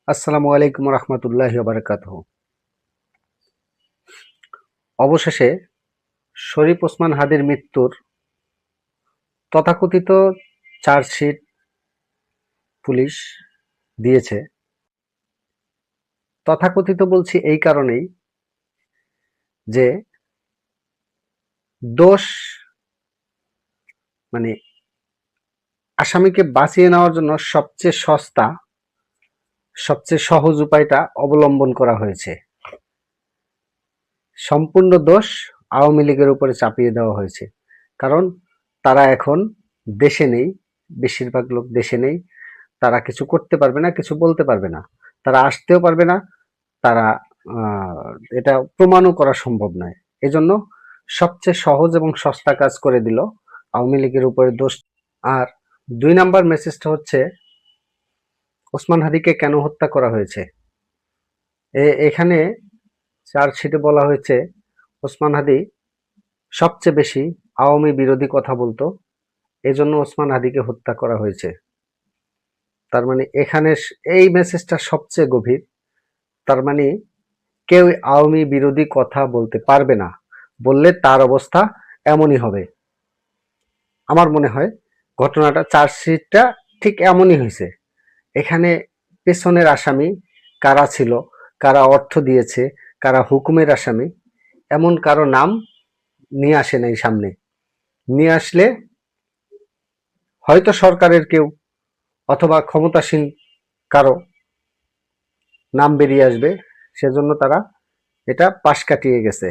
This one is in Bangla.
আসসালামু আলাইকুম রহমতুল্লাহি বারাকাতুহু। অবশেষে শরীফ ওসমান হাদির মৃত্যুর তথাকথিত চার্জশিট পুলিশ দিয়েছে। তথাকথিত বলছি এই কারণেই যে দোষ মানে আসামিকে বাঁচিয়ে নেওয়ার জন্য সবচেয়ে সস্তা সবচেয়ে সহজ উপায়টা অবলম্বন করা হয়েছে। সম্পূর্ণ দোষ আওয়ামী লীগের উপরে চাপিয়ে দেওয়া হয়েছে। কারণ তারা এখন দেশে নেই, বেশিরভাগ লোক দেশে নেই। তারা কিছু করতে পারবে না, কিছু বলতে পারবে না, তারা আসতেও পারবে না, তারা এটা প্রমাণও করা সম্ভব নয়। এজন্য সবচেয়ে সহজ এবং সস্তা কাজ করে দিল আওয়ামী লীগের উপরে দোষ। আর ২ নাম্বার মেসেজটা হচ্ছে ওসমান হাদিকে কেন হত্যা করা হয়েছে। এখানে চার্জশিটে বলা হয়েছে ওসমান হাদি সবচেয়ে বেশি আওয়ামী বিরোধী কথা বলতো, এজন্য ওসমান হাদিকে হত্যা করা হয়েছে। তার মানে এখানে এই মেসেজটা সবচেয়ে গভীর। তার মানে কেউ আওয়ামী বিরোধী কথা বলতে পারবে না, বললে তার অবস্থা এমনই হবে। আমার মনে হয় ঘটনাটা চার্জশিটটা ঠিক এমনই হয়েছে। এখানে পেছনের আসামি কারা ছিল, কারা অর্থ দিয়েছে, কারা হুকুমের আসামি, এমন কারো নাম নিয়ে আসে নাই সামনে। নিয়ে আসলে হয়তো সরকারের কেউ অথবা ক্ষমতাসীন কারো নাম বেরিয়ে আসবে, সেজন্য তারা এটা পাশ কাটিয়ে গেছে।